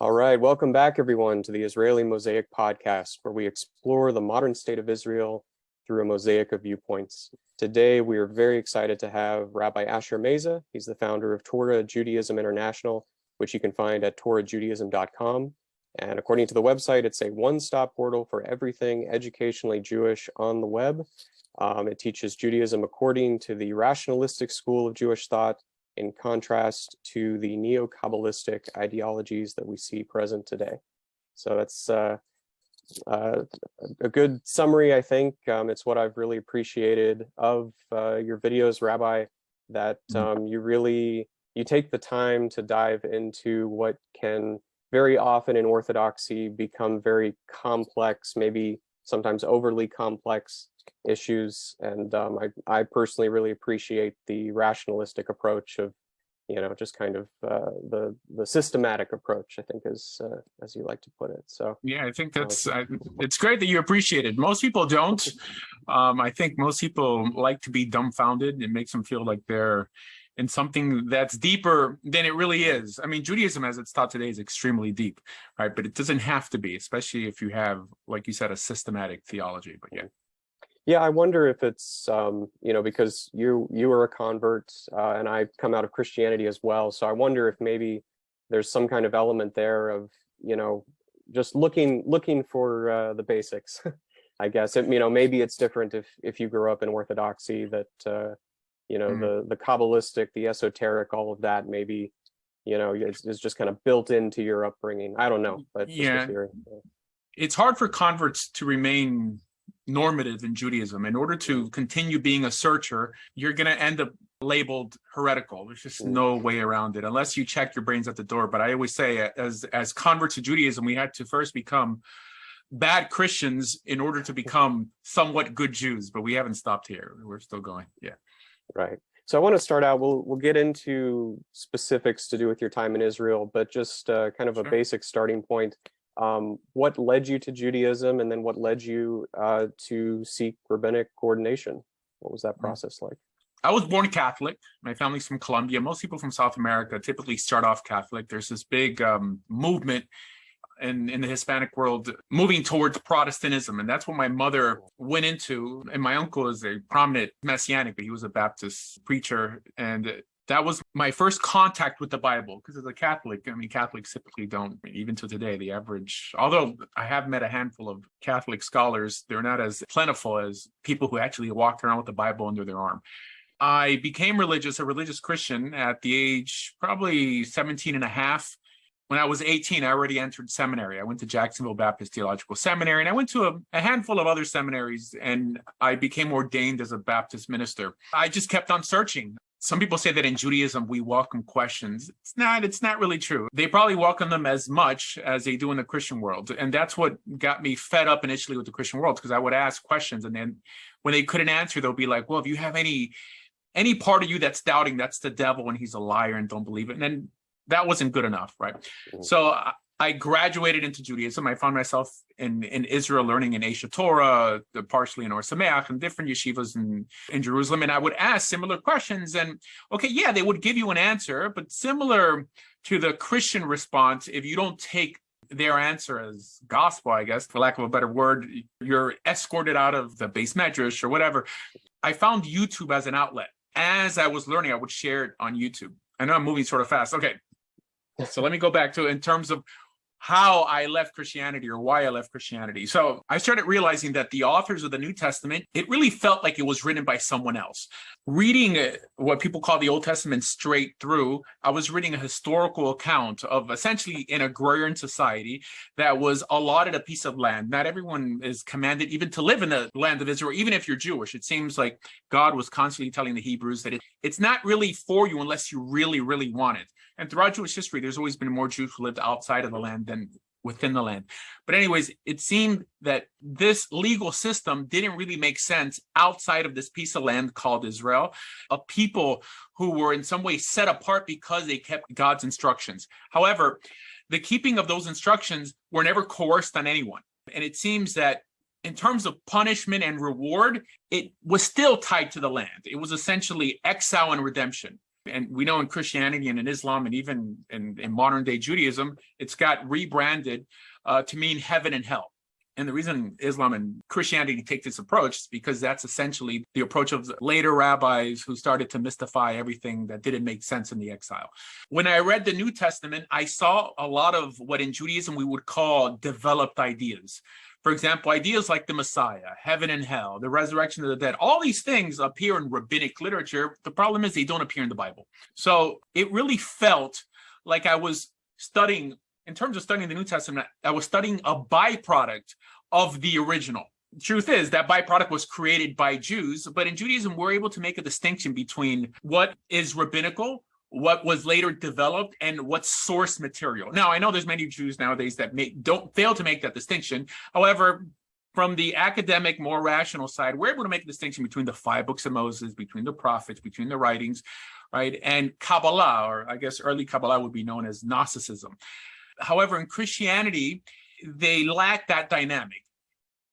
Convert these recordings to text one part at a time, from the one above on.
All right, welcome back, everyone, to the Israeli Mosaic Podcast, where we explore the modern state of Israel through a mosaic of viewpoints. Today, we are very excited to have Rabbi Asher Meza. He's the founder of Torah Judaism International, which you can find at torahjudaism.com. And according to the website, it's a one-stop portal for everything educationally Jewish on the web. It teaches Judaism according to the rationalistic school of Jewish thought, in contrast to the neo-Kabbalistic ideologies that we see present today. So that's a good summary, I think. It's what I've really appreciated of your videos, Rabbi, that you take the time to dive into what can very often in Orthodoxy become very complex, maybe sometimes overly complex issues. And I personally really appreciate the rationalistic approach of, just kind of the systematic approach, I think, as you like to put it. So yeah, I think that's it's great that you appreciate it. Most people don't. I think most people like to be dumbfounded. It makes them feel like they're in something that's deeper than it really is. I mean, Judaism as it's taught today is extremely deep, right? But it doesn't have to be, especially if you have, like you said, a systematic theology. But yeah. Yeah, I wonder if it's, because you are a convert and I come out of Christianity as well. So I wonder if maybe there's some kind of element there of, just looking for the basics, I guess. Maybe it's different if you grew up in Orthodoxy, that, the Kabbalistic, the esoteric, all of that maybe, is just kind of built into your upbringing. I don't know, but yeah, it's hard for converts to remain normative in Judaism. In order to continue being a searcher, you're going to end up labeled heretical. There's just no way around it unless you check your brains at the door. But I always say, as converts to Judaism, we had to first become bad Christians in order to become somewhat good Jews. But we haven't stopped here. We're still going. Yeah. Right. So I want to start out, we'll get into specifics to do with your time in Israel, but just kind of a basic starting point. What led you to Judaism, and then what led you to seek rabbinic ordination? What was that process like? I was born Catholic. My family's from Colombia. Most people from South America typically start off Catholic. There's this big movement in the Hispanic world moving towards Protestantism. And that's what my mother went into. And my uncle is a prominent Messianic, but he was a Baptist preacher. And that was my first contact with the Bible, because as a Catholic, Catholics typically don't, even to today, the average, although I have met a handful of Catholic scholars, they're not as plentiful as people who actually walked around with the Bible under their arm. I became a religious Christian at the age, probably 17 and a half. When I was 18, I already entered seminary. I went to Jacksonville Baptist Theological Seminary, and I went to a handful of other seminaries, and I became ordained as a Baptist minister. I just kept on searching. Some people say that in Judaism, we welcome questions. It's not really true. They probably welcome them as much as they do in the Christian world. And that's what got me fed up initially with the Christian world, because I would ask questions, and then when they couldn't answer, they'll be like, well, if you have any part of you that's doubting, that's the devil and he's a liar and don't believe it. And then that wasn't good enough, right? So I graduated into Judaism. I found myself in Israel learning in Aish Torah, partially in Or Sameach, and different yeshivas in Jerusalem. And I would ask similar questions. And okay, yeah, they would give you an answer, but similar to the Christian response, if you don't take their answer as gospel, I guess, for lack of a better word, you're escorted out of the base medrash or whatever. I found YouTube as an outlet. As I was learning, I would share it on YouTube. I know I'm moving sort of fast. Okay. So let me go back to in terms of how I left Christianity or why I left Christianity. So I started realizing that the authors of the New Testament, it really felt like it was written by someone else. Reading what people call the Old Testament straight through, I was reading a historical account of essentially an agrarian society that was allotted a piece of land. Not everyone is commanded even to live in the land of Israel, even if you're Jewish. It seems like God was constantly telling the Hebrews that it's not really for you unless you really, really want it. And throughout Jewish history, there's always been more Jews who lived outside of the land than within the land. But anyways, it seemed that this legal system didn't really make sense outside of this piece of land called Israel, a people who were in some way set apart because they kept God's instructions. However, the keeping of those instructions were never coerced on anyone. And it seems that in terms of punishment and reward, it was still tied to the land. It was essentially exile and redemption. And we know in Christianity and in Islam and even in modern day Judaism, it's got rebranded to mean heaven and hell. And the reason Islam and Christianity take this approach is because that's essentially the approach of the later rabbis who started to mystify everything that didn't make sense in the exile. When I read the New Testament, I saw a lot of what in Judaism we would call developed ideas. For example, ideas like the Messiah, heaven and hell, the resurrection of the dead, all these things appear in rabbinic literature. The problem is they don't appear in the Bible. So it really felt like I was studying, in terms of studying the New Testament, I was studying a byproduct of the original. The truth is that byproduct was created by Jews, but in Judaism, we're able to make a distinction between what is rabbinical, what was later developed, and what's source material. Now, I know there's many Jews nowadays that don't fail to make that distinction. However, from the academic, more rational side, we're able to make a distinction between the 5 books of Moses, between the prophets, between the writings, right? And Kabbalah, or I guess early Kabbalah would be known as Gnosticism. However, in Christianity, they lack that dynamic.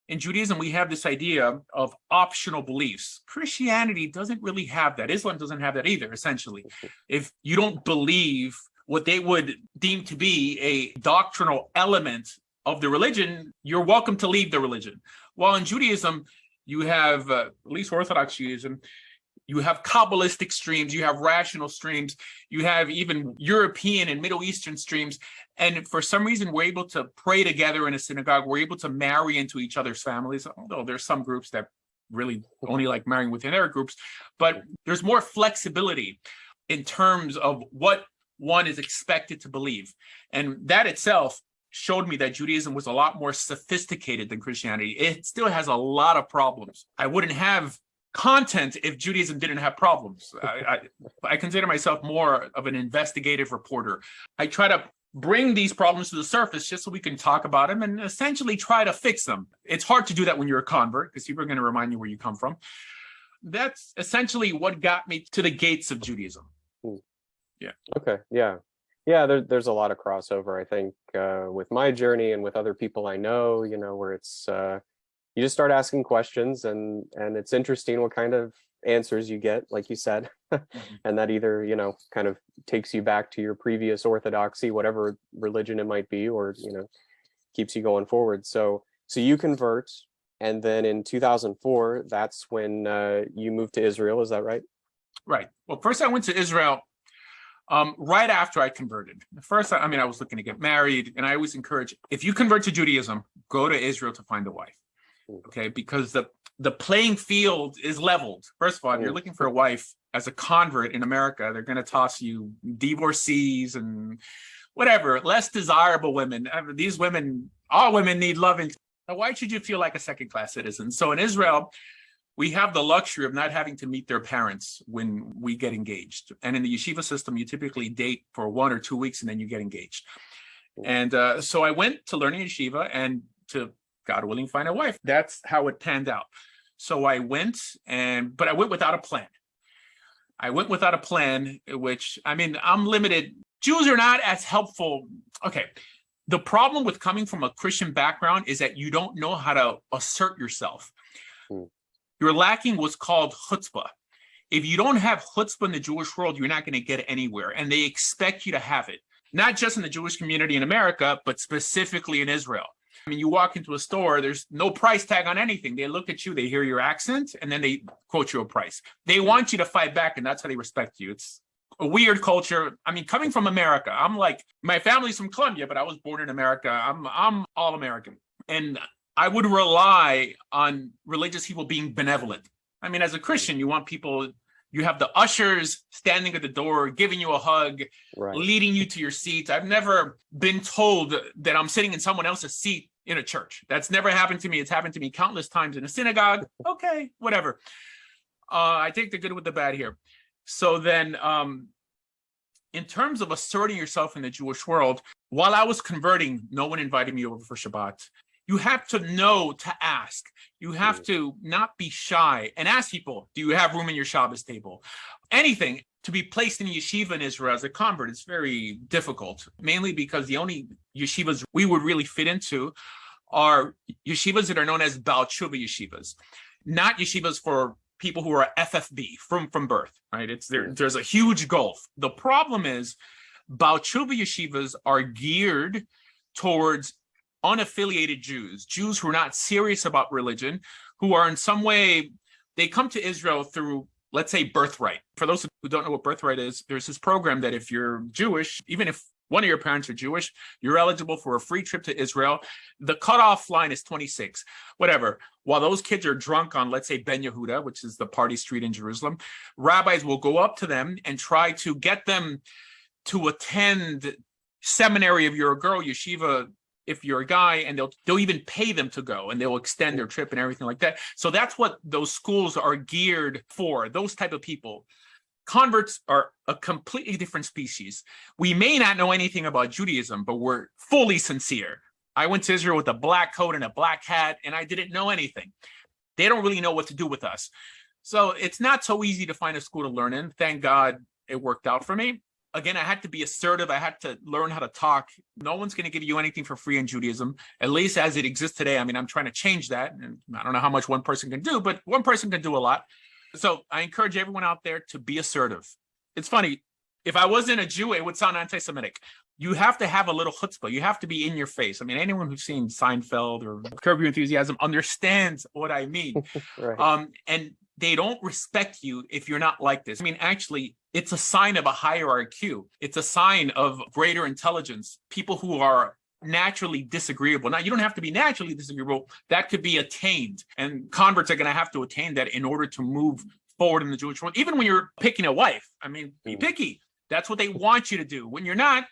In Judaism, we have this idea of optional beliefs. Christianity doesn't really have that. Islam doesn't have that either, essentially. If you don't believe what they would deem to be a doctrinal element of the religion, you're welcome to leave the religion. While in Judaism, you have, at least Orthodox Judaism, you have Kabbalistic streams, you have rational streams, you have even European and Middle Eastern streams. And for some reason, we're able to pray together in a synagogue. We're able to marry into each other's families, although there's some groups that really only like marrying within their groups. But there's more flexibility in terms of what one is expected to believe. And that itself showed me that Judaism was a lot more sophisticated than Christianity. It still has a lot of problems. I wouldn't have content if Judaism didn't have problems. I consider myself more of an investigative reporter. I try to bring these problems to the surface just so we can talk about them and essentially try to fix them. It's hard to do that when you're a convert because people are going to remind you where you come from. That's essentially what got me to the gates of Judaism. Yeah. Okay. Yeah. Yeah. There's a lot of crossover, I think, with my journey and with other people I know, where it's, you just start asking questions and it's interesting what kind of answers you get, like you said, and that either, kind of takes you back to your previous orthodoxy, whatever religion it might be, or, keeps you going forward. So you convert, and then in 2004, that's when you moved to Israel. Is that right? Right. Well, first I went to Israel right after I converted. First, I was looking to get married, and I always encourage, if you convert to Judaism, go to Israel to find a wife. Okay, because the playing field is leveled. First of all, if you're looking for a wife as a convert in America, they're going to toss you divorcees and whatever, less desirable women. These women, all women need loving. Now, why should you feel like a second-class citizen? So in Israel, we have the luxury of not having to meet their parents when we get engaged. And in the yeshiva system, you typically date for 1 or 2 weeks and then you get engaged. And so I went to learning yeshiva and to, God willing, find a wife. That's how it panned out. So I went, but I went without a plan. Which, I'm limited. Jews are not as helpful. Okay. The problem with coming from a Christian background is that you don't know how to assert yourself. You're lacking what's called chutzpah. If you don't have chutzpah in the Jewish world, you're not going to get anywhere. And they expect you to have it, not just in the Jewish community in America, but specifically in Israel. You walk into a store, there's no price tag on anything. They look at you, they hear your accent, and then they quote you a price. They want you to fight back, and that's how they respect you. It's a weird culture. Coming from America, I'm like, my family's from Colombia, but I was born in America. I'm all American. And I would rely on religious people being benevolent. As a Christian, you want people, you have the ushers standing at the door, giving you a hug, right, leading you to your seats. I've never been told that I'm sitting in someone else's seat in a church. That's never happened to me. It's happened to me countless times in a synagogue. Okay, whatever. I take the good with the bad here. So then, in terms of asserting yourself in the Jewish world, while I was converting, no one invited me over for Shabbat. You have to know to ask. You have to not be shy and ask people, do you have room in your Shabbos table? Anything. To be placed in yeshiva in Israel as a convert is very difficult, mainly because the only yeshivas we would really fit into are yeshivas that are known as Baal Tshuva yeshivas, not yeshivas for people who are FFB from birth, right? There's a huge gulf. The problem is Baal Tshuva yeshivas are geared towards unaffiliated Jews who are not serious about religion, who are in some way, they come to Israel through, let's say, birthright. For those who don't know what birthright is, there's this program that if you're Jewish, even if one of your parents are Jewish, you're eligible for a free trip to Israel. The cutoff line is 26, whatever. While those kids are drunk on, let's say, Ben Yehuda, which is the party street in Jerusalem, rabbis will go up to them and try to get them to attend seminary if you're a girl, yeshiva if you're a guy, and they'll even pay them to go, and they'll extend their trip and everything like that. So that's what those schools are geared for, those type of people. Converts are a completely different species. We may not know anything about Judaism, but we're fully sincere. I went to Israel with a black coat and a black hat, and I didn't know anything. They don't really know what to do with us. So it's not so easy to find a school to learn in. Thank God it worked out for me. Again, I had to be assertive. I had to learn how to talk. No one's going to give you anything for free in Judaism, at least as it exists today. I mean, I'm trying to change that. And I don't know how much one person can do, but one person can do a lot. So I encourage everyone out there to be assertive. It's funny. If I wasn't a Jew, it would sound anti-Semitic. You have to have a little chutzpah. You have to be in your face. I mean, anyone who's seen Seinfeld or Curb Your Enthusiasm understands what I mean. Right. And they don't respect you if you're not like this. I mean, actually, it's a sign of a higher IQ. It's a sign of greater intelligence. People who are naturally disagreeable. Now, you don't have to be naturally disagreeable. That could be attained. And converts are going to have to attain that in order to move forward in the Jewish world. Even when you're picking a wife, I mean, be picky. That's what they want you to do. When you're not,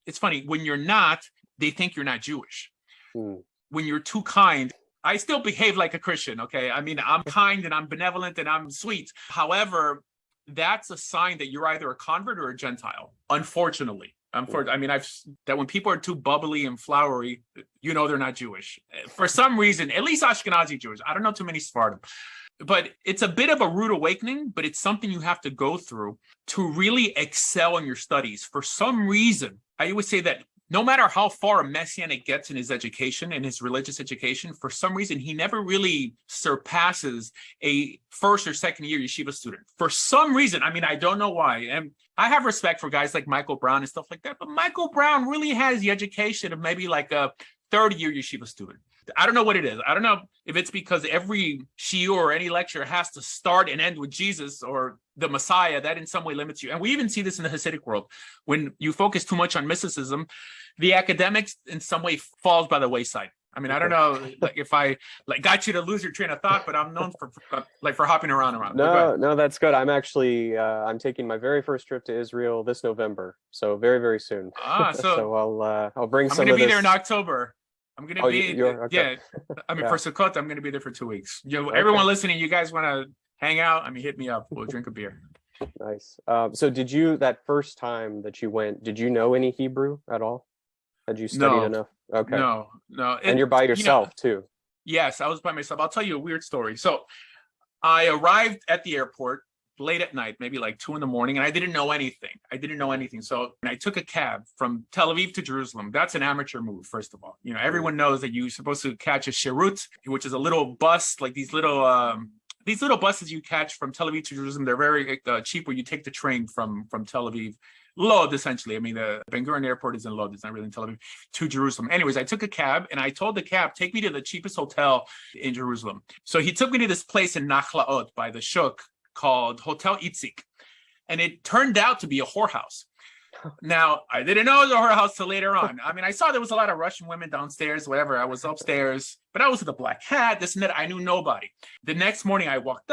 it's funny. When you're not, they think you're not Jewish. When you're too kind, I still behave like a Christian, okay? I mean, I'm kind and I'm benevolent and I'm sweet. However, that's a sign that you're either a convert or a Gentile, unfortunately. I mean, that when people are too bubbly and flowery, you know they're not Jewish. For some reason, at least Ashkenazi Jewish. I don't know too many Sephardim. But it's a bit of a rude awakening, but it's something you have to go through to really excel in your studies. For some reason, I always say that no matter how far a Messianic gets in his education, in his religious education, for some reason, he never really surpasses a first or second year yeshiva student. For some reason, I mean, I don't know why. And I have respect for guys like Michael Brown and stuff like that, but Michael Brown really has the education of maybe like a third-year yeshiva student. I don't know what it is. I don't know if it's because every shiur or any lecture has to start and end with Jesus or the Messiah. That in some way limits you. And we even see this in the Hasidic world. When you focus too much on mysticism, the academics in some way falls by the wayside. I mean, I don't know if I got you to lose your train of thought, but I'm known for hopping around. No, that's good. I'm actually I'm taking my very first trip to Israel this November, so very, very soon. So I'll bring some. I'm going to be there in October. I'm going to be, okay. I mean, for Sukkot, I'm going to be there for 2 weeks. Everyone listening, you guys want to hang out? I mean, hit me up. We'll drink a beer. Nice. So that first time that you went, did you know any Hebrew at all? Had you studied enough? Okay. No. And you're by yourself too? Yes, I was by myself. I'll tell you a weird story. So I arrived at the airport late at night, maybe like 2 a.m, and I didn't know anything. So I took a cab from Tel Aviv to Jerusalem. That's an amateur move, first of all. Everyone knows that you're supposed to catch a shirut, which is a little bus, like these little buses you catch from Tel Aviv to Jerusalem. They're very cheap, where you take the train from Tel Aviv, Lod, essentially. I mean, the Ben Gurion airport is in Lod. It's not really in Tel Aviv, to Jerusalem. Anyways, I took a cab and I told the cab, take me to the cheapest hotel in Jerusalem. So he took me to this place in Nachlaot by the Shuk called Hotel Itzik. And it turned out to be a whorehouse. Now, I didn't know it was a whorehouse till later on. I mean, I saw there was a lot of Russian women downstairs, whatever. I was upstairs, but I was with a black hat, this and that. I knew nobody. The next morning, I walked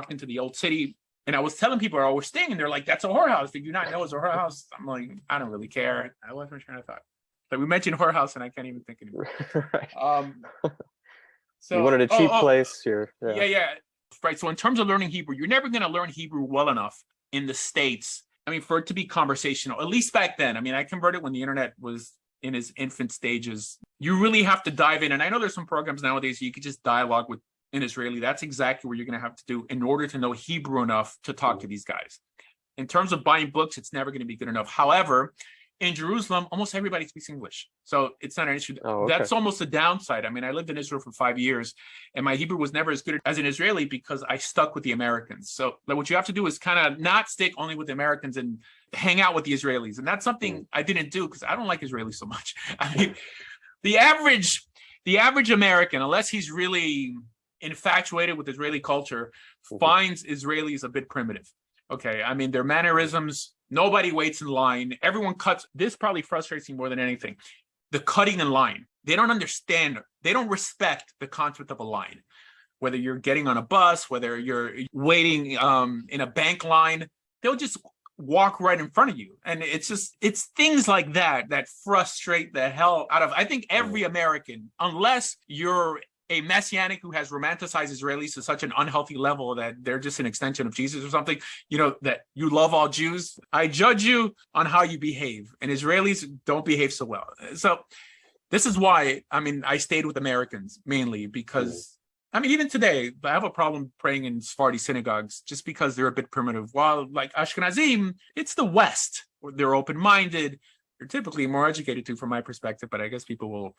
into the old city, and I was telling people, oh, we're staying, and they're like, that's a whorehouse. Did you not know it was a whorehouse? I'm like, I don't really care. I wasn't trying to thought. But we mentioned whorehouse, and I can't even think anymore. Right. So you wanted a cheap place here. Yeah. Right. So in terms of learning Hebrew, you're never going to learn Hebrew well enough in the States. I mean, for it to be conversational, at least back then. I mean, I converted when the internet was in its infant stages. You really have to dive in. And I know there's some programs nowadays you could just dialogue with an Israeli. That's exactly what you're going to have to do in order to know Hebrew enough to talk to these guys. In terms of buying books, it's never going to be good enough. However, in Jerusalem, almost everybody speaks English. So it's not an issue. Oh, okay. That's almost a downside. I mean, I lived in Israel for 5 years, and my Hebrew was never as good as an Israeli because I stuck with the Americans. So like, what you have to do is kind of not stick only with the Americans and hang out with the Israelis. And that's something I didn't do because I don't like Israelis so much. I mean, the average American, unless he's really infatuated with Israeli culture, finds Israelis a bit primitive. Okay, I mean, their mannerisms, nobody waits in line. Everyone cuts. This probably frustrates me more than anything. The cutting in line. They don't understand. They don't respect the concept of a line. Whether you're getting on a bus, whether you're waiting in a bank line, they'll just walk right in front of you. And it's things like that that frustrate the hell out of, I think, every American, unless you're a messianic who has romanticized Israelis to such an unhealthy level that they're just an extension of Jesus or something, that you love all Jews. I judge you on how you behave, and Israelis don't behave so well. So this is why, I mean, I stayed with Americans mainly because, I mean, even today, I have a problem praying in Sephardi synagogues just because they're a bit primitive. While like Ashkenazim, it's the West. They're open-minded. They're typically more educated too, from my perspective, but I guess people will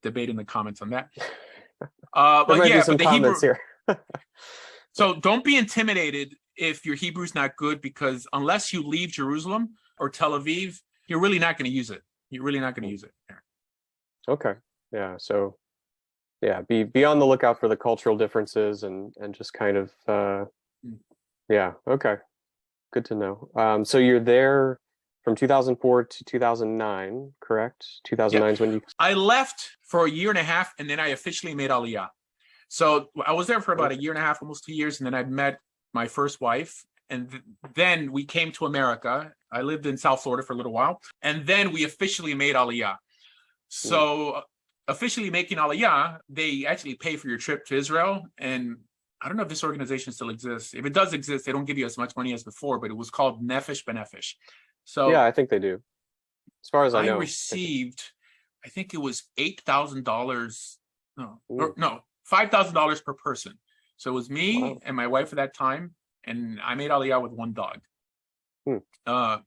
debate in the comments on that. There might be some but the comments Hebrew, here. so don't be intimidated if your Hebrew's not good, because unless you leave Jerusalem or Tel Aviv, you're really not going to use it. You're really not going to use it. Okay. Yeah. So yeah, be on the lookout for the cultural differences and just kind of yeah. Okay. Good to know. So you're there from 2004 to 2009, correct? 2009 is when you... I left for a year and a half, and then I officially made Aliyah. So I was there for about a year and a half, almost 2 years, and then I met my first wife, and then we came to America. I lived in South Florida for a little while, and then we officially made Aliyah. So officially making Aliyah, they actually pay for your trip to Israel, and I don't know if this organization still exists. If it does exist, they don't give you as much money as before, but it was called Nefesh B'Nefesh. So yeah, I think they do. As far as I know, I received, I think it was $8,000. No, $5,000 per person. So it was me and my wife at that time, and I made Aliyah with one dog,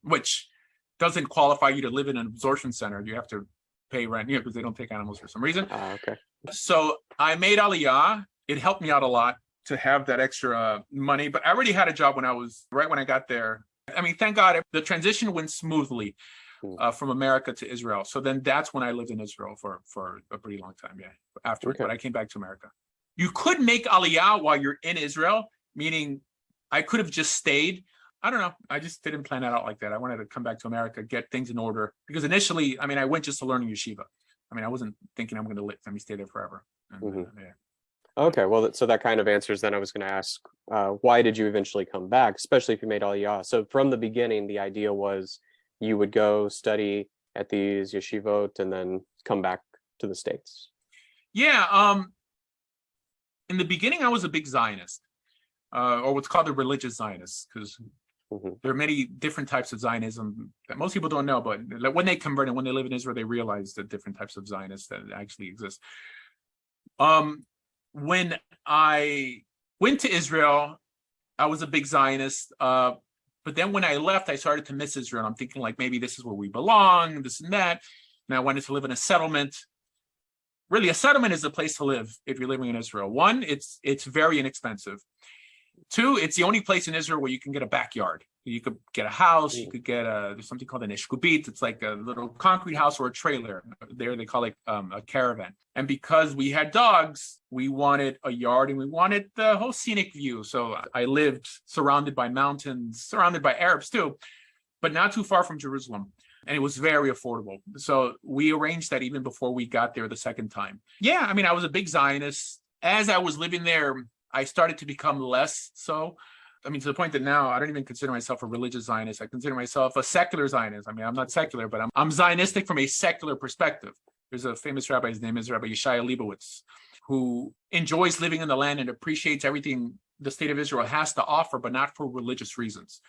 which doesn't qualify you to live in an absorption center. You have to pay rent because they don't take animals for some reason. Okay. So I made Aliyah. It helped me out a lot to have that extra money, but I already had a job when I got there. I mean, thank God the transition went smoothly from America to Israel. So then that's when I lived in Israel for a pretty long time. Yeah, afterwards, but I came back to America. You could make Aliyah while you're in Israel, meaning I could have just stayed. I don't know. I just didn't plan that out like that. I wanted to come back to America, get things in order, because initially, I mean, I went just to learn in yeshiva. I mean, I wasn't thinking I'm going to let me stay there forever. And, yeah. Okay, well, so that kind of answers then I was going to ask, why did you eventually come back, especially if you made Aliyah? So from the beginning, the idea was you would go study at these yeshivot and then come back to the States. Yeah. In the beginning, I was a big Zionist, or what's called a religious Zionist, because there are many different types of Zionism that most people don't know, but when they convert and when they live in Israel, they realize the different types of Zionists that actually exist. When I went to Israel, I was a big Zionist. But then when I left, I started to miss Israel. I'm thinking like, maybe this is where we belong, this and that. And I wanted to live in a settlement. Really, a settlement is a place to live if you're living in Israel. One, it's very inexpensive. Two, it's the only place in Israel where you can get a backyard. You could get a house. You could get there's something called an ishkubit. It's like a little concrete house or a trailer. There they call it a caravan. And because we had dogs, we wanted a yard and we wanted the whole scenic view. So I lived surrounded by mountains, surrounded by Arabs too, but not too far from Jerusalem. And it was very affordable. So we arranged that even before we got there the second time. Yeah, I mean, I was a big Zionist. As I was living there, I started to become less so. I mean, to the point that now I don't even consider myself a religious Zionist. I consider myself a secular Zionist. I mean, I'm not secular, but I'm Zionistic from a secular perspective. There's a famous rabbi, his name is Rabbi Yeshaya Leibowitz, who enjoys living in the land and appreciates everything the state of Israel has to offer, but not for religious reasons.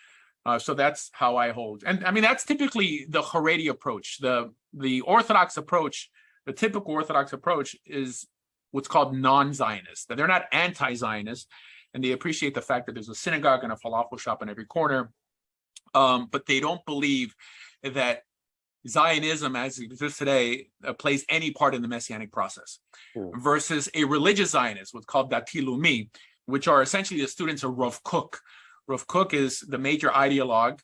So that's how I hold. And I mean, that's typically the Haredi approach. The Orthodox approach, the typical Orthodox approach is what's called non-Zionist. They're not anti-Zionist, and they appreciate the fact that there's a synagogue and a falafel shop in every corner. But they don't believe that Zionism as it exists today plays any part in the messianic process, versus a religious Zionist, what's called Dati Leumi, which are essentially the students of Rav Kook. Rav Kook is the major ideologue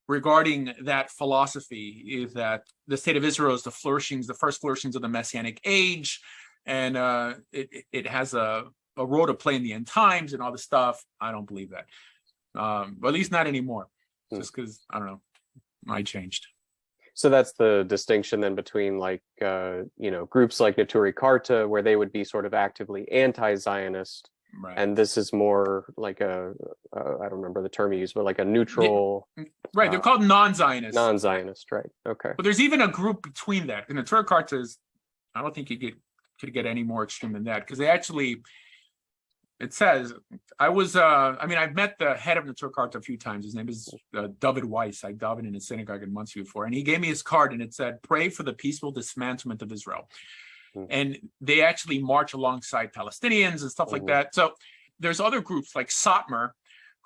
regarding that philosophy, is that the state of Israel is the first flourishings of the messianic age, and it has a role to play in the end times and all this stuff. I don't believe that, but at least not anymore, just because, I don't know, I changed. So that's the distinction then between like, groups like Neturei Karta, where they would be sort of actively anti-Zionist. Right. And this is more like I don't remember the term you used, but like a neutral. Right. They're called non-Zionist. Non-Zionist, right. Okay. But there's even a group between that. And the Neturei Karta is, I don't think you could get any more extreme than that, because they actually, it says, I've met the head of Neturei Karta a few times. His name is David Weiss. I davened in his synagogue in Muncie before. And he gave me his card and it said, "Pray for the peaceful dismantlement of Israel." And they actually march alongside Palestinians and stuff like that. So there's other groups like Satmar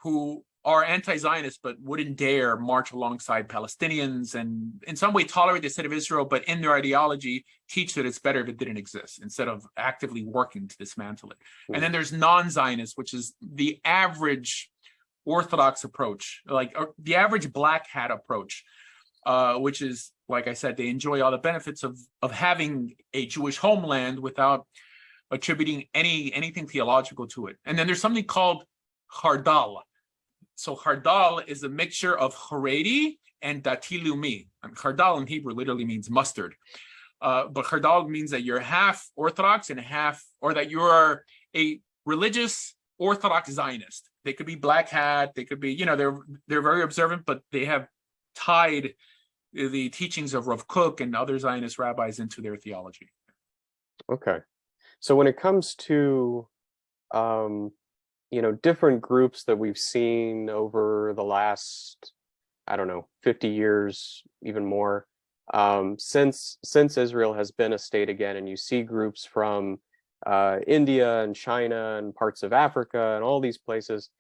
who are anti-Zionist but wouldn't dare march alongside Palestinians and in some way tolerate the state of Israel, but in their ideology teach that it's better if it didn't exist instead of actively working to dismantle it. And then there's non-Zionist, which is the average Orthodox approach, like the average black hat approach, which is, like I said, they enjoy all the benefits of having a Jewish homeland without attributing anything theological to it. And then there's something called Hardal. So Hardal is a mixture of Haredi and Dati Leumi. And Hardal in Hebrew literally means mustard. But Hardal means that you're half Orthodox and half, or that you're a religious Orthodox Zionist. They could be black hat, they could be, they're very observant, but they have tied the teachings of Rav Kook and other Zionist rabbis into their theology. Okay. So when it comes to, different groups that we've seen over the last, 50 years, even more, since Israel has been a state again, and you see groups from India and China and parts of Africa and all these places,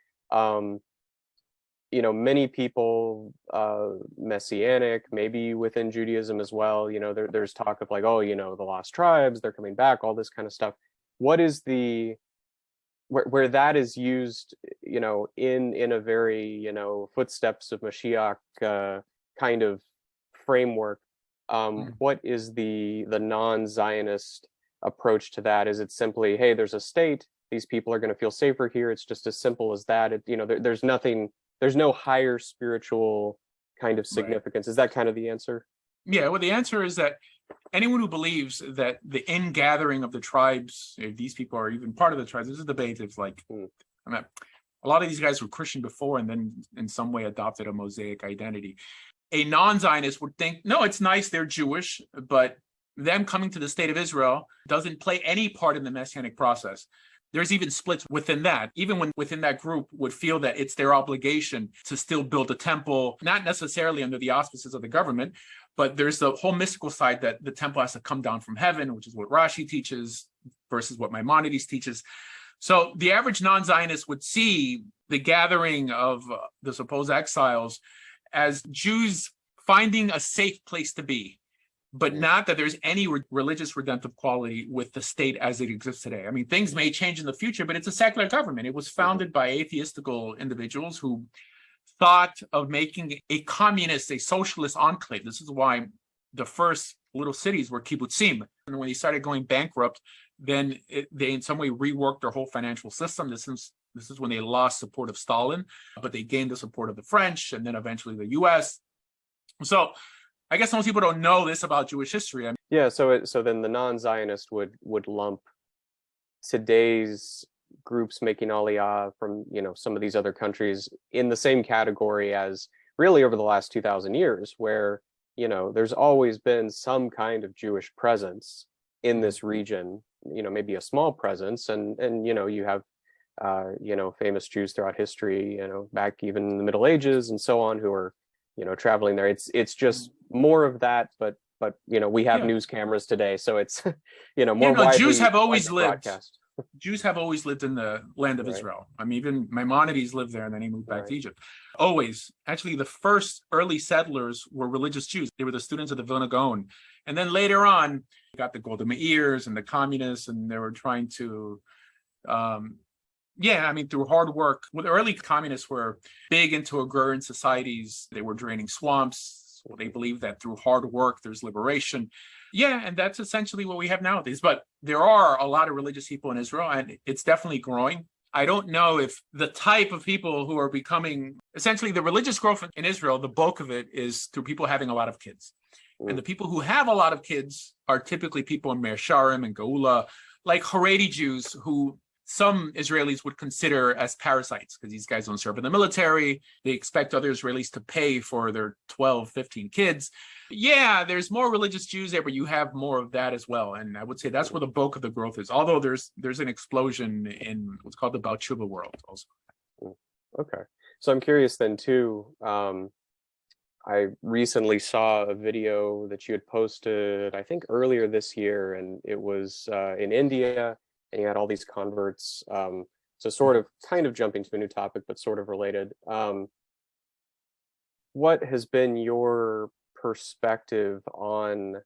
many people, Messianic, maybe within Judaism as well, there's talk of like, the lost tribes, they're coming back, all this kind of stuff. What is where that is used, in a very, footsteps of Mashiach kind of framework, what is the non-Zionist approach to that? Is it simply, hey, there's a state, these people are going to feel safer here, it's just as simple as that? There's no higher spiritual kind of significance. Right. Is that kind of the answer? Yeah, well, the answer is that anyone who believes that the ingathering of the tribes, if these people are even part of the tribes, this is a debate. It's like, a lot of these guys were Christian before and then in some way adopted a Mosaic identity. A non-Zionist would think, no, it's nice, they're Jewish, but them coming to the state of Israel doesn't play any part in the messianic process. There's even splits within that, even when within that group would feel that it's their obligation to still build a temple, not necessarily under the auspices of the government, but there's the whole mystical side that the temple has to come down from heaven, which is what Rashi teaches versus what Maimonides teaches. So the average non-Zionist would see the gathering of the supposed exiles as Jews finding a safe place to be, but not that there's any religious redemptive quality with the state as it exists today. I mean, things may change in the future, but it's a secular government. It was founded by atheistical individuals who thought of making a communist, a socialist enclave. This is why the first little cities were kibbutzim. And when they started going bankrupt, then they in some way reworked their whole financial system. This is when they lost support of Stalin, but they gained the support of the French and then eventually the US. So I guess most people don't know this about Jewish history. So then the non-Zionist would lump today's groups making Aliyah from some of these other countries in the same category as really over the last 2,000 years, where there's always been some kind of Jewish presence in this region. Maybe a small presence, and you have famous Jews throughout history, back even in the Middle Ages and so on, who are traveling there. It's just more of that, but we have news cameras today, so it's more widely. Jews have always lived. Jews have always lived in the land of Right. Israel. I mean, even Maimonides lived there and then he moved back Right. to Egypt. Always. Actually, the first early settlers were religious Jews. They were the students of the Vilna Gaon. And then later on, you got the Golda Meirs and the communists, and they were trying to, through hard work. Well, the early communists were big into agrarian societies. They were draining swamps. They believed that through hard work, there's liberation. Yeah, and that's essentially what we have nowadays. But there are a lot of religious people in Israel, and it's definitely growing. I don't know if the type of people who are becoming, essentially the religious growth in Israel, the bulk of it is through people having a lot of kids. And the people who have a lot of kids are typically people in Meir Sharim and Geula, like Haredi Jews who some Israelis would consider as parasites because these guys don't serve in the military. They expect other Israelis to pay for their 12, 15 kids. Yeah, there's more religious Jews there, but you have more of that as well. And I would say that's where the bulk of the growth is. Although there's an explosion in what's called the Baal Tshuva world also. Okay. So I'm curious then too, I recently saw a video that you had posted, I think earlier this year, and it was in India, and you had all these converts. So sort of kind of jumping to a new topic, but sort of related. What has been your perspective on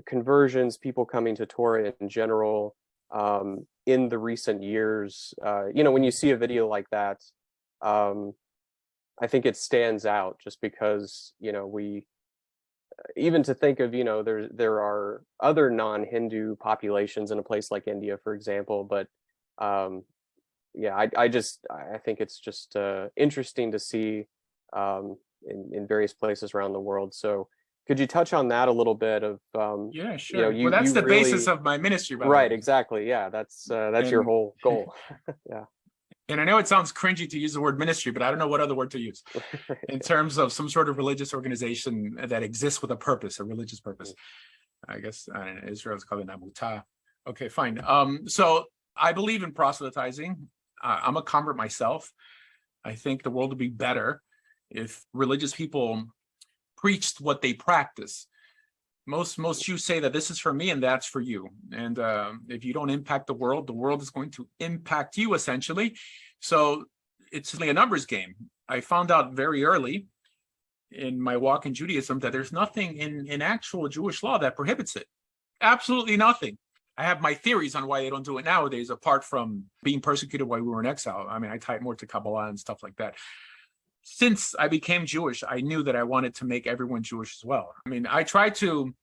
conversions, people coming to Torah in general, in the recent years? When you see a video like that, I think it stands out just because, we, even to think of, there are other non-Hindu populations in a place like India, for example, but I think it's just interesting to see in various places around the world. So could you touch on that a little bit of, yeah, sure. Well, that's the basis of my ministry, by the way. Right, exactly. Yeah, that's your whole goal. Yeah. And I know it sounds cringy to use the word ministry, but I don't know what other word to use in terms of some sort of religious organization that exists with a purpose, a religious purpose. I guess Israel's called it Amutah. Okay, fine. So I believe in proselytizing. I'm a convert myself. I think the world would be better if religious people preached what they practice. Most Jews say that this is for me and that's for you. And if you don't impact the world is going to impact you, essentially. So it's really a numbers game. I found out very early in my walk in Judaism that there's nothing in actual Jewish law that prohibits it. Absolutely nothing. I have my theories on why they don't do it nowadays, apart from being persecuted while we were in exile. I mean, I tie it more to Kabbalah and stuff like that. Since I became Jewish, I knew that I wanted to make everyone Jewish as well. I mean, I try to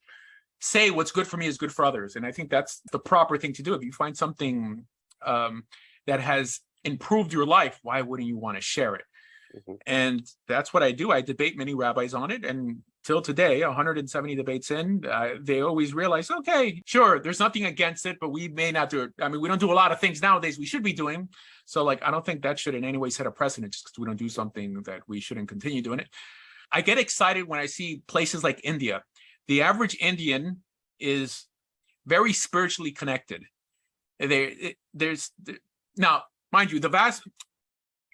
say what's good for me is good for others. And I think that's the proper thing to do. If you find something that has improved your life, why wouldn't you want to share it? Mm-hmm. And that's what I do. I debate many rabbis on it. And till today, 170 debates in, they always realize, okay, sure, there's nothing against it, but we may not do it. I mean, we don't do a lot of things nowadays we should be doing. So I don't think that should in any way set a precedent just because we don't do something that we shouldn't continue doing it. I get excited when I see places like India. The average Indian is very spiritually connected. Now, mind you,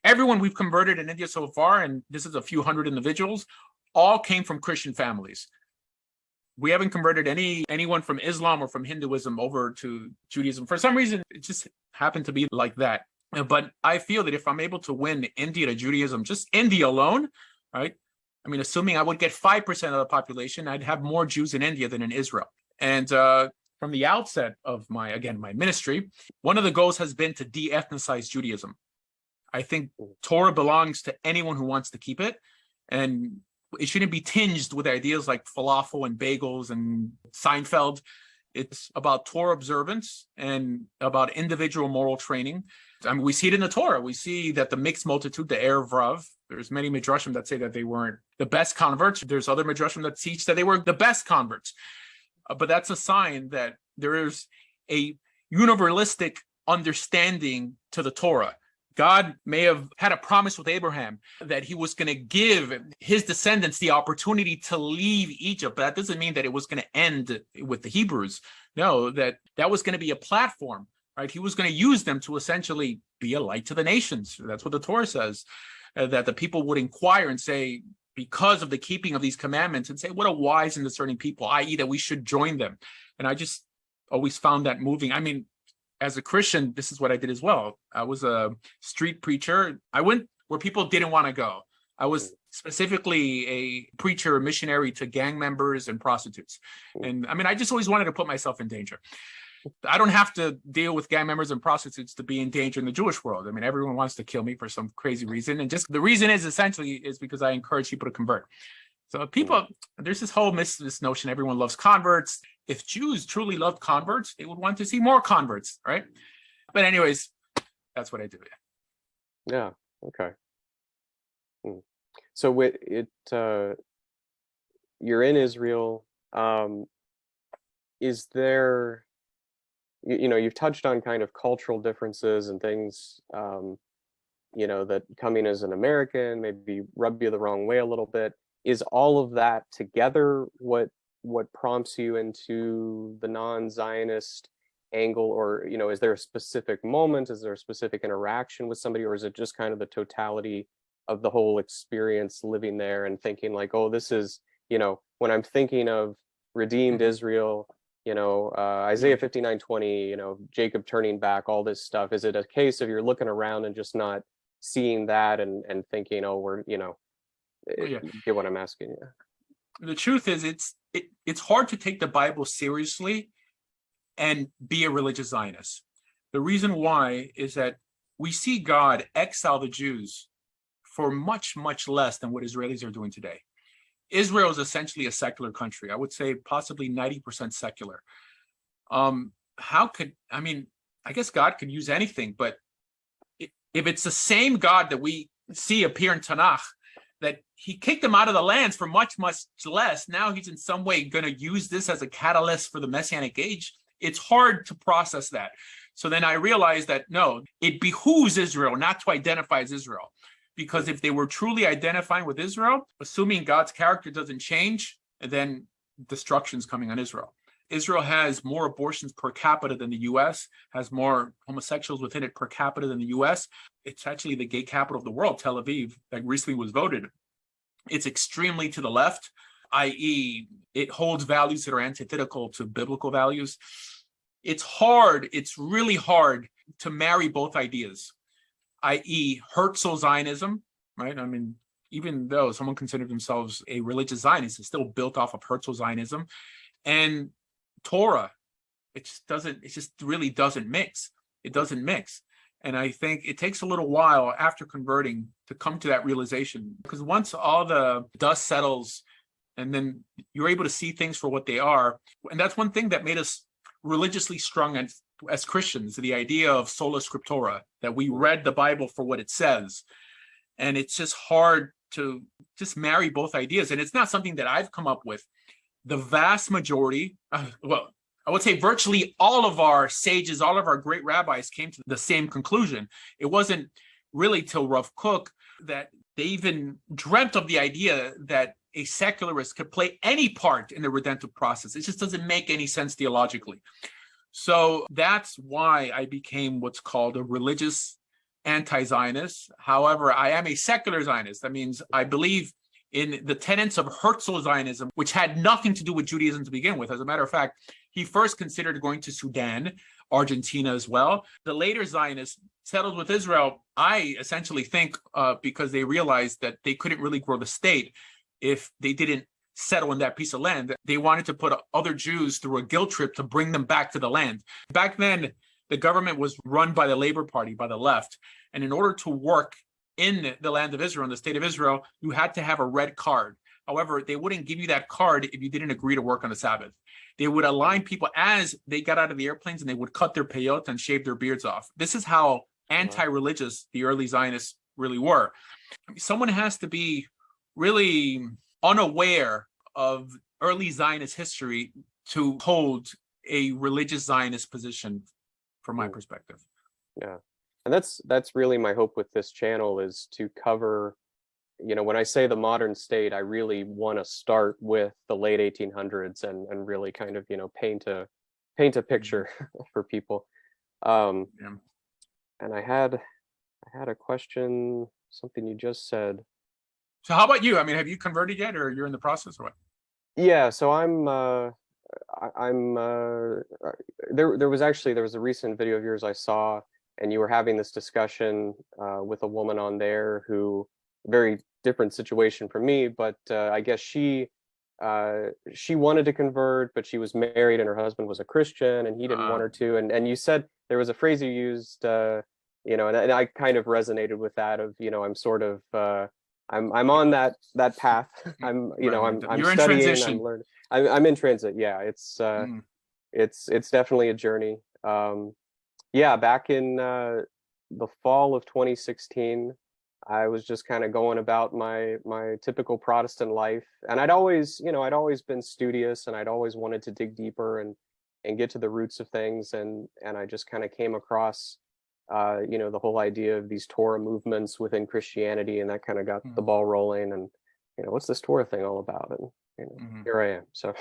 everyone we've converted in India so far, and this is a few hundred individuals, all came from Christian families. We haven't converted anyone from Islam or from Hinduism over to Judaism. For some reason, it just happened to be like that. But I feel that if I'm able to win India to Judaism, just India alone, right? I mean, assuming I would get 5% of the population, I'd have more Jews in India than in Israel. And from the outset of my ministry, one of the goals has been to de-ethnicize Judaism. I think Torah belongs to anyone who wants to keep it. And it shouldn't be tinged with ideas like falafel and bagels and Seinfeld. It's about Torah observance and about individual moral training. I mean, we see it in the Torah. We see that the mixed multitude, the Erev Rav, there's many midrashim that say that they weren't the best converts. There's other midrashim that teach that they were the best converts. But that's a sign that there is a universalistic understanding to the Torah. God may have had a promise with Abraham that he was going to give his descendants the opportunity to leave Egypt, but that doesn't mean that it was going to end with the Hebrews. No, that was going to be a platform, right? He was going to use them to essentially be a light to the nations. That's what the Torah says, that the people would inquire and say, because of the keeping of these commandments, and say, what a wise and discerning people, i.e. that we should join them. And I just always found that moving. I mean, as a Christian, this is what I did as well. I was a street preacher. I went where people didn't want to go. I was specifically a preacher, a missionary to gang members and prostitutes. And I mean, I just always wanted to put myself in danger. I don't have to deal with gang members and prostitutes to be in danger in the Jewish world. I mean, everyone wants to kill me for some crazy reason. And just the reason is essentially is because I encourage people to convert. So people, there's this whole this notion everyone loves converts. If Jews truly loved converts, they would want to see more converts, right? But anyways, that's what I do. Yeah. Okay. So with it, you're in Israel. Is there, you've touched on kind of cultural differences and things, that coming as an American maybe rub you the wrong way a little bit. Is all of that together what prompts you into the non-Zionist angle, or is there a specific moment? Is there a specific interaction with somebody, or is it just kind of the totality of the whole experience living there and thinking like, oh, this is, when I'm thinking of redeemed Israel, Isaiah 59:20, Jacob turning back, all this stuff. Is it a case of you're looking around and just not seeing that and thinking, oh, we're, you get what I'm asking you? The truth is, it's hard to take the Bible seriously and be a religious Zionist. The reason why is that we see God exile the Jews for much, much less than what Israelis are doing today. Israel is essentially a secular country. I would say possibly 90% secular. I guess God could use anything, but if it's the same God that we see appear in Tanakh, that he kicked them out of the lands for much, much less, now he's in some way going to use this as a catalyst for the Messianic age, it's hard to process that. So then I realized that, no, it behooves Israel not to identify as Israel. Because if they were truly identifying with Israel, assuming God's character doesn't change, then destruction's coming on Israel. Israel has more abortions per capita than the US, has more homosexuals within it per capita than the US. It's actually the gay capital of the world, Tel Aviv, that recently was voted. It's extremely to the left, i.e., it holds values that are antithetical to biblical values. It's really hard to marry both ideas, i.e. Herzl Zionism, right? I mean, even though someone considered themselves a religious Zionist, it's still built off of Herzl Zionism, and Torah. It just really doesn't mix. It doesn't mix. And I think it takes a little while after converting to come to that realization, because once all the dust settles and then you're able to see things for what they are. And that's one thing that made us religiously strong as Christians, the idea of sola scriptura, that we read the Bible for what it says. And it's just hard to just marry both ideas. And it's not something that I've come up with. The vast majority, I would say virtually all of our sages, all of our great rabbis came to the same conclusion. It wasn't really till Rav Kook that they even dreamt of the idea that a secularist could play any part in the redemptive process. It just doesn't make any sense theologically. So that's why I became what's called a religious anti-Zionist. However, I am a secular Zionist. That means I believe in the tenets of Herzl Zionism, which had nothing to do with Judaism to begin with. As a matter of fact, he first considered going to Sudan, Argentina as well. The later Zionists settled with Israel, I essentially think, because they realized that they couldn't really grow the state if they didn't settle in that piece of land. They wanted to put other Jews through a guilt trip to bring them back to the land. Back then, the government was run by the Labor Party, by the left. And in order to work in the land of Israel, in the state of Israel, you had to have a red card. However, they wouldn't give you that card if you didn't agree to work on the Sabbath. They would align people as they got out of the airplanes, and they would cut their peyot and shave their beards off. This is how anti-religious the early Zionists really were. Someone has to be really unaware of early Zionist history to hold a religious Zionist position, from my perspective. Yeah. And that's really my hope with this channel, is to cover, when I say the modern state, I really want to start with the late 1800s and really kind of, paint a picture for people. And I had a question, something you just said. So how about you? I mean, have you converted yet, or you're in the process, or what? Yeah, so I'm there was a recent video of yours I saw, and you were having this discussion with a woman on there who, very different situation from me, but I guess she wanted to convert, but she was married and her husband was a Christian and he didn't want her to. And you said there was a phrase you used, and I kind of resonated with that of, I'm sort of I'm on that path. I'm You're in studying, transition. I'm learning. I'm in transit. Yeah, it's definitely a journey. Yeah, back in the fall of 2016, I was just kind of going about my typical Protestant life, and I'd always been studious, and I'd always wanted to dig deeper and get to the roots of things, and I just kind of came across the whole idea of these Torah movements within Christianity, and that kind of got the ball rolling. And what's this Torah thing all about? And here I am. So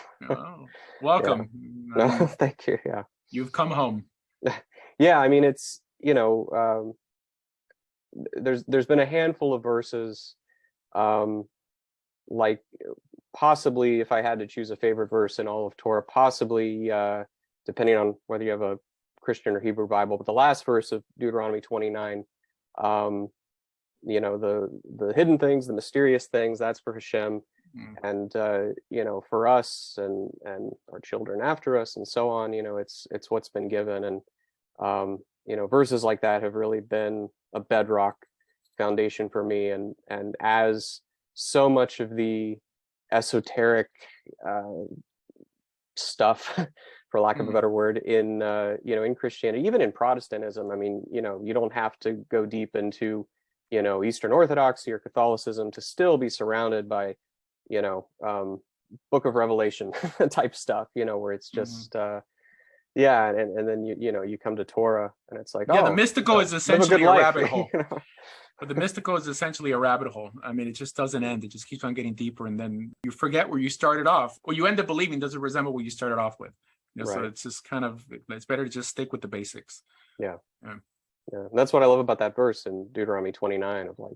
welcome. Yeah. No, thank you. Yeah, you've come home. Yeah, I mean, it's there's been a handful of verses, like possibly, if I had to choose a favorite verse in all of Torah, possibly depending on whether you have a Christian or Hebrew Bible, but the last verse of Deuteronomy 29, the hidden things, the mysterious things, that's for Hashem, and for us and our children after us and so on, it's what's been given. And verses like that have really been a bedrock foundation for me, and as so much of the esoteric stuff, for lack of a better word, in in Christianity, even in Protestantism, I mean, you don't have to go deep into Eastern Orthodoxy or Catholicism to still be surrounded by Book of Revelation type stuff, where it's just yeah, and then you come to Torah and it's like, the mystical is essentially a rabbit hole. But the mystical is essentially a rabbit hole. I mean, it just doesn't end. It just keeps on getting deeper, and then you forget where you started off, or you end up believing doesn't resemble what you started off with. Right. So it's just it's better to just stick with the basics. Yeah. And that's what I love about that verse in Deuteronomy 29 of like,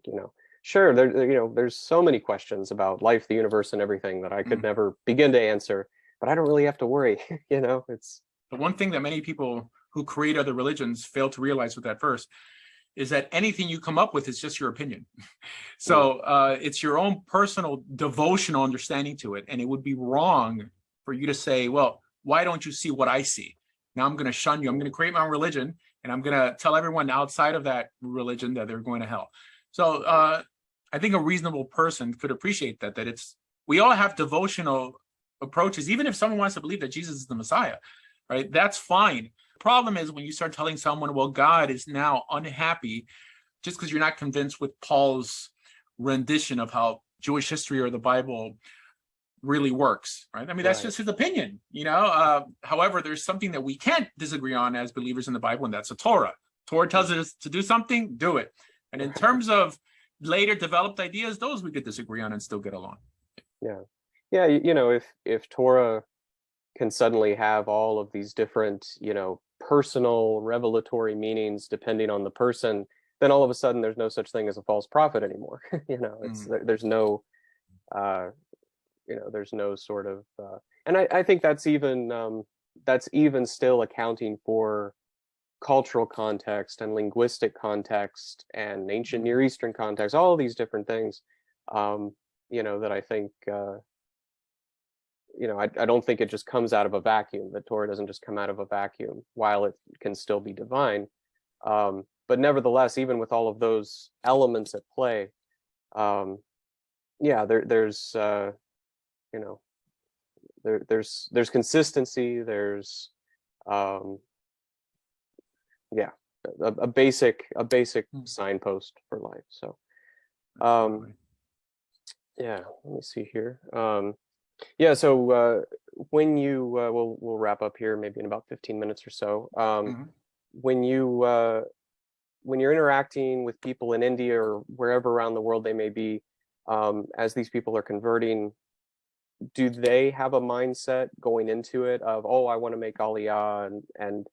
sure, there's so many questions about life, the universe, and everything that I could never begin to answer, but I don't really have to worry. It's the one thing that many people who create other religions fail to realize with that verse is that anything you come up with is just your opinion. So it's your own personal devotional understanding to it. And it would be wrong for you to say, well, why don't you see what I see? Now I'm going to shun you. I'm going to create my own religion, and I'm going to tell everyone outside of that religion that they're going to hell. So I think a reasonable person could appreciate that we all have devotional approaches, even if someone wants to believe that Jesus is the Messiah, right? That's fine. The problem is when you start telling someone, well, God is now unhappy just because you're not convinced with Paul's rendition of how Jewish history or the Bible really works, right? I mean, that's just his opinion, however, there's something that we can't disagree on as believers in the Bible, and that's the Torah. Torah tells us to do something, do it. And in terms of later developed ideas, those we could disagree on and still get along. Yeah, if Torah can suddenly have all of these different, personal revelatory meanings depending on the person, then all of a sudden there's no such thing as a false prophet anymore. There's no there's no sort of and I think that's even still accounting for cultural context and linguistic context and ancient Near Eastern context, all of these different things, that I think I don't think it just comes out of a vacuum. The Torah doesn't just come out of a vacuum, while it can still be divine. But nevertheless, even with all of those elements at play, there's there's consistency. There's a basic signpost for life. So let me see here. So when you we'll wrap up here maybe in about 15 minutes or so. When you're interacting with people in India or wherever around the world they may be, as these people are converting, do they have a mindset going into it of, oh, I want to make Aliyah, and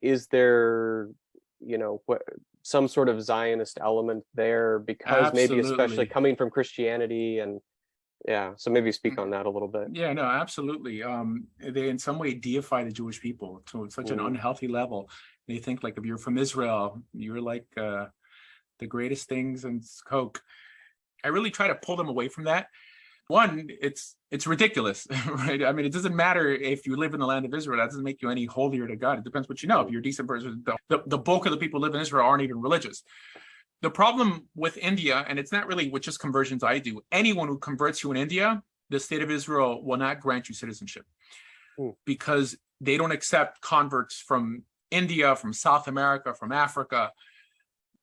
is there some sort of Zionist element there, because Absolutely. maybe especially coming from Christianity, and Yeah. So maybe speak on that a little bit. Yeah, no, absolutely. They in some way deify the Jewish people to such an unhealthy level. They think like if you're from Israel, you're like the greatest things in Coke. I really try to pull them away from that. One, it's ridiculous, right? I mean, it doesn't matter if you live in the land of Israel. That doesn't make you any holier to God. It depends what you know. If you're a decent person, the bulk of the people who live in Israel aren't even religious. The problem with India, and it's not really with just conversions I do, anyone who converts you in India, the state of Israel will not grant you citizenship because they don't accept converts from India, from South America, from Africa.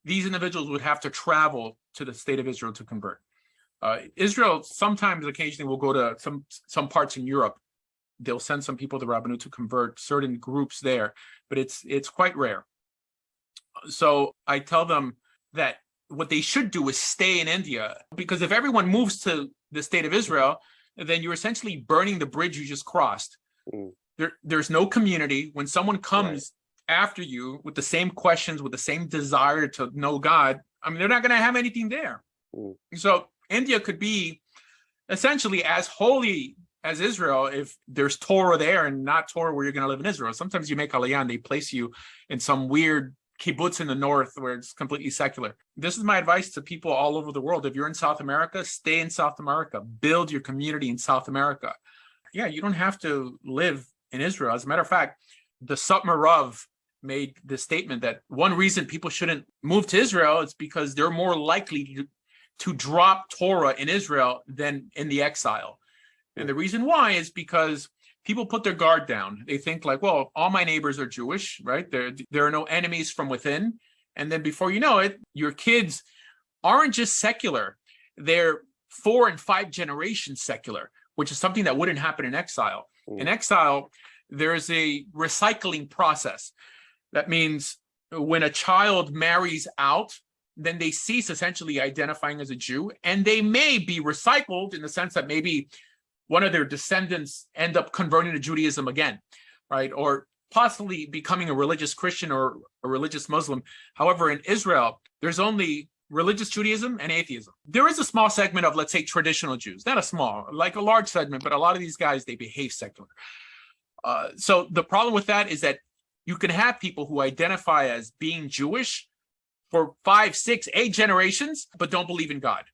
These individuals would have to travel to the state of Israel to convert. Israel sometimes, occasionally, will go to some parts in Europe. They'll send some people to Rabbanut to convert certain groups there, but it's quite rare. So I tell them that what they should do is stay in India, because if everyone moves to the state of Israel, then you're essentially burning the bridge you just crossed. There's no community. When someone comes after you with the same questions, with the same desire to know God, I mean, they're not going to have anything there. So India could be essentially as holy as Israel if there's Torah there and not Torah where you're going to live in Israel. Sometimes you make aliyah and they place you in some weird kibbutz in the north where it's completely secular. This is my advice to people all over the world. If you're in South America, stay in South America. Build your community in South America. Yeah, you don't have to live in Israel. As a matter of fact, the Satmar Rav made the statement that one reason people shouldn't move to Israel is because they're more likely to drop Torah in Israel than in the exile. And the reason why is because people put their guard down. They think like, well, all my neighbors are Jewish, right? There are no enemies from within. And then before you know it, your kids aren't just secular. They're 4 and 5 generations secular, which is something that wouldn't happen in exile. In exile, there's a recycling process. That means when a child marries out, then they cease essentially identifying as a Jew, and they may be recycled in the sense that maybe one of their descendants end up converting to Judaism again, right? Or possibly becoming a religious Christian or a religious Muslim. However, in Israel, there's only religious Judaism and atheism. There is a small segment of, let's say, traditional Jews, not a small, like a large segment, but a lot of these guys, they behave secular. So the problem with that is that you can have people who identify as being Jewish for 5, 6, 8 generations, but don't believe in God.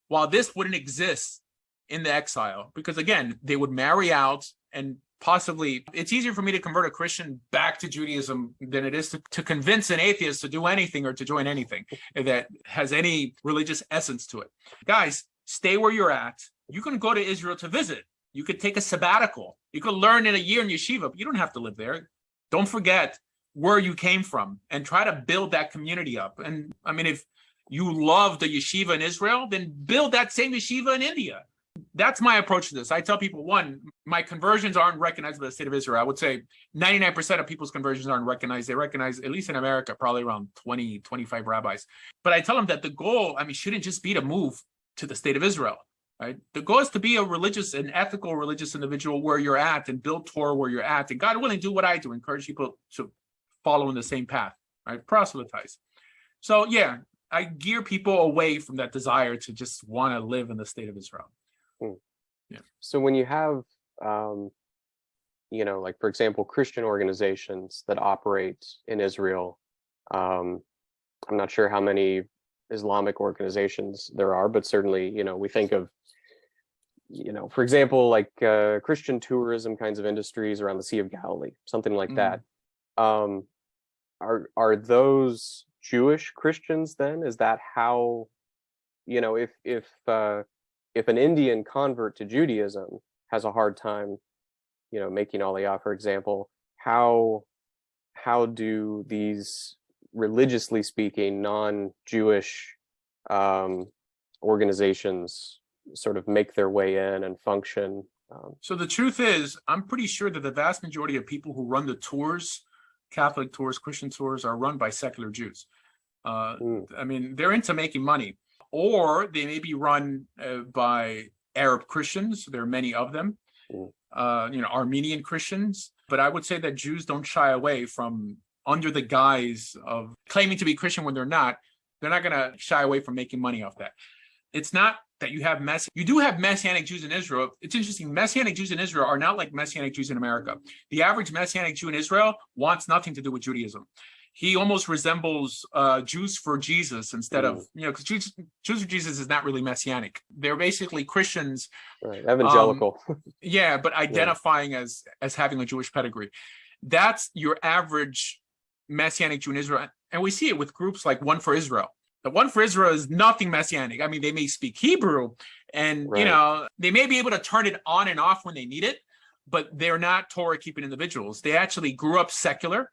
While this wouldn't exist in the exile, because again, they would marry out, and possibly it's easier for me to convert a Christian back to Judaism than it is to convince an atheist to do anything or to join anything that has any religious essence to it. Guys, stay where you're at. You can go to Israel to visit. You could take a sabbatical. You could learn in a year in yeshiva, but you don't have to live there. Don't forget where you came from and try to build that community up. And I mean, if you love the yeshiva in Israel, then build that same yeshiva in India. That's my approach to this. I tell people, one, my conversions aren't recognized by the state of Israel. I would say 99% of people's conversions aren't recognized. They recognize, at least in America, probably around 20, 25 rabbis. But I tell them that the goal, I mean, shouldn't just be to move to the state of Israel, right? The goal is to be a religious and ethical religious individual where you're at and build Torah where you're at. And God willing, do what I do, encourage people to follow in the same path, right? Proselytize. So yeah, I gear people away from that desire to just want to live in the state of Israel. Yeah. So when you have, like, for example, Christian organizations that operate in Israel, I'm not sure how many Islamic organizations there are, but certainly, we think of, for example, like Christian tourism kinds of industries around the Sea of Galilee, something like that. Are those Jewish Christians then? Is that how, if an Indian convert to Judaism has a hard time, making aliyah, for example, how do these religiously speaking non-Jewish organizations sort of make their way in and function? So the truth is, I'm pretty sure that the vast majority of people who run the tours, Catholic tours, Christian tours, are run by secular Jews. I mean, they're into making money. Or they may be run by Arab Christians. There are many of them, Armenian Christians. But I would say that Jews don't shy away from, under the guise of claiming to be Christian when they're not going to shy away from making money off that. It's not that you do have Messianic Jews in Israel. It's interesting. Messianic Jews in Israel are not like Messianic Jews in America. The average Messianic Jew in Israel wants nothing to do with Judaism. He almost resembles Jews for Jesus instead of, because Jews for Jesus is not really Messianic. They're basically Christians. Right, evangelical. But identifying as having a Jewish pedigree. That's your average Messianic Jew in Israel. And we see it with groups like One for Israel. The One for Israel is nothing Messianic. I mean, they may speak Hebrew and, they may be able to turn it on and off when they need it, but they're not Torah-keeping individuals. They actually grew up secular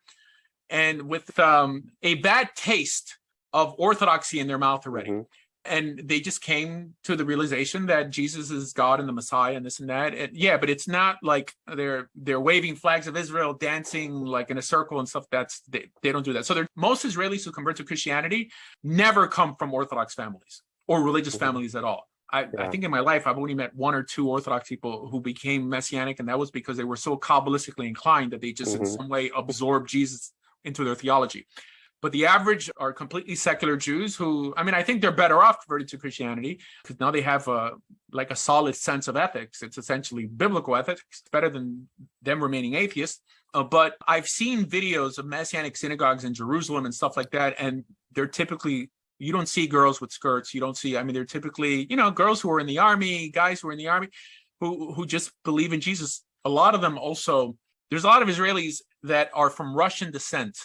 and with a bad taste of orthodoxy in their mouth already. And they just came to the realization that Jesus is God and the Messiah and this and that. And but it's not like they're waving flags of Israel, dancing like in a circle and stuff. They don't do that. So most Israelis who convert to Christianity never come from Orthodox families or religious families at all. I think in my life, I've only met one or two Orthodox people who became Messianic, and that was because they were so Kabbalistically inclined that they just in some way absorbed Jesus into their theology. But the average are completely secular Jews who, I mean, I think they're better off converted to Christianity because now they have a solid sense of ethics. It's essentially biblical ethics, better than them remaining atheists. But I've seen videos of Messianic synagogues in Jerusalem and stuff like that. And they're typically, you don't see girls with skirts. You don't see, I mean, they're typically, girls who are in the army, guys who are in the army, who just believe in Jesus. A lot of them also, there's a lot of Israelis that are from Russian descent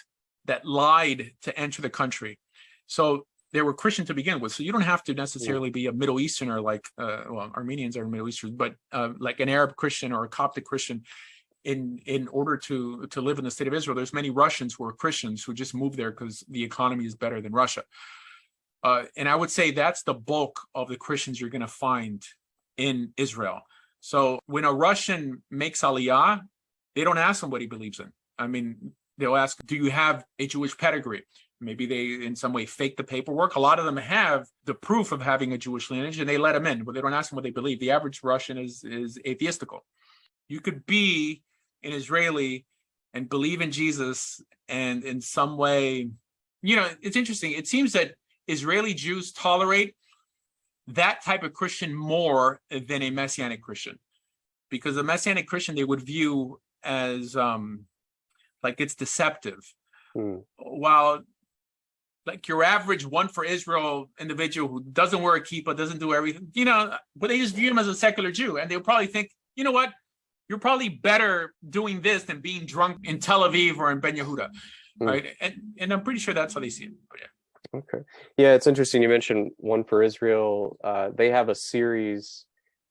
that lied to enter the country. So they were Christian to begin with. So you don't have to necessarily be a Middle Easterner like, Armenians are Middle Eastern, but like an Arab Christian or a Coptic Christian in order to live in the state of Israel. There's many Russians who are Christians who just moved there because the economy is better than Russia. And I would say that's the bulk of the Christians you're going to find in Israel. So when a Russian makes Aliyah, they don't ask him what he believes in. I mean, they'll ask, do you have a Jewish pedigree? Maybe they in some way fake the paperwork. A lot of them have the proof of having a Jewish lineage and they let them in, but they don't ask them what they believe. The average Russian is atheistical. You could be an Israeli and believe in Jesus and in some way, it's interesting. It seems that Israeli Jews tolerate that type of Christian more than a Messianic Christian, because a Messianic Christian they would view as like it's deceptive. While like your average One for Israel individual who doesn't wear a kippah, doesn't do everything, but they just view him as a secular Jew. And they'll probably think, you know what, you're probably better doing this than being drunk in Tel Aviv or in Ben Yehuda, right? And I'm pretty sure that's how they see it. But Okay. Yeah, it's interesting. You mentioned One for Israel. They have a series,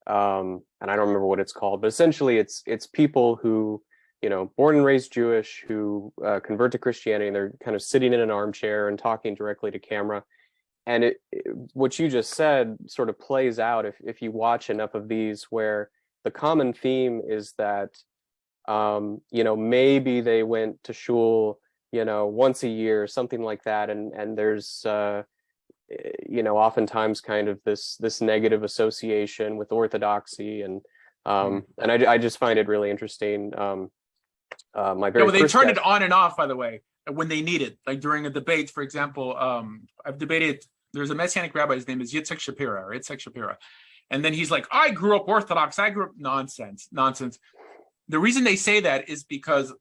and I don't remember what it's called, but essentially it's people who, born and raised Jewish who convert to Christianity, and they're kind of sitting in an armchair and talking directly to camera. And what you just said sort of plays out if you watch enough of these, where the common theme is that, maybe they went to shul, once a year, something like that. And there's, oftentimes kind of this negative association with orthodoxy. And I just find it really interesting. They turned it on and off, by the way, when they need it. Like during a debate, for example, I've debated, there's a Messianic rabbi, his name is Yitzhak Shapira. And then he's like, I grew up Orthodox. Nonsense. The reason they say that is because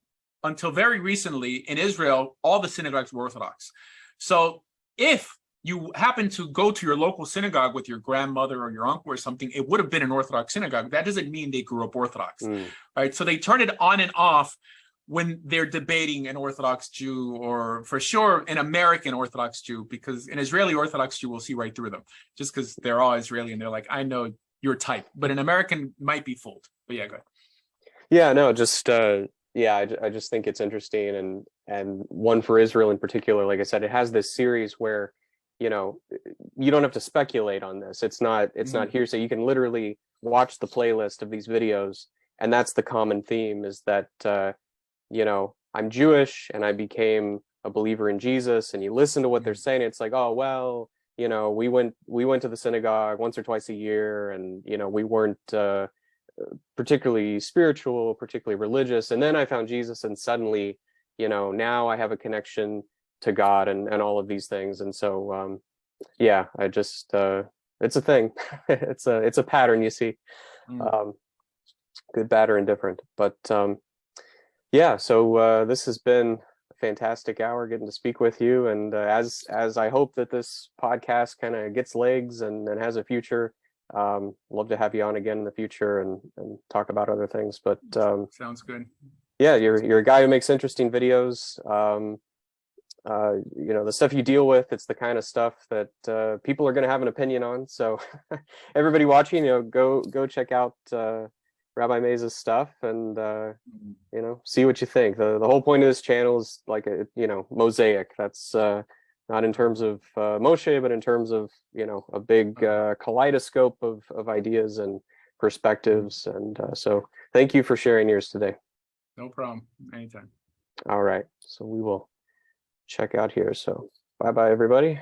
until very recently in Israel, all the synagogues were Orthodox. So if you happen to go to your local synagogue with your grandmother or your uncle or something, it would have been an Orthodox synagogue. That doesn't mean they grew up Orthodox, right? So they turn it on and off when they're debating an Orthodox Jew, or for sure an American Orthodox Jew, because an Israeli Orthodox Jew will see right through them just because they're all Israeli and they're like, I know your type, but an American might be fooled. But yeah, go ahead. Yeah, no, just, I just think it's interesting. And One for Israel in particular, like I said, it has this series where, you don't have to speculate on this. It's not hearsay. You can literally watch the playlist of these videos, and that's the common theme, is that, I'm Jewish and I became a believer in Jesus, and you listen to what they're saying. It's like, oh, well, we went to the synagogue once or twice a year, and, we weren't particularly spiritual, particularly religious. And then I found Jesus, and suddenly, now I have a connection to God and all of these things. And so, I just, it's a thing. It's a pattern you see. Mm. Good, bad, or indifferent. But yeah, so this has been a fantastic hour getting to speak with you. And as I hope that this podcast kind of gets legs and has a future, love to have you on again in the future and talk about other things. But Sounds good. yeah, you're a guy who makes interesting videos. The stuff you deal with, it's the kind of stuff that people are going to have an opinion on. So everybody watching, go check out Rabbi Meza's stuff and see what you think. The whole point of this channel is like a mosaic. That's not in terms of Moshe, but in terms of a big kaleidoscope of ideas and perspectives. And so thank you for sharing yours today. No problem. Anytime. All right, so we will check out here. So bye everybody.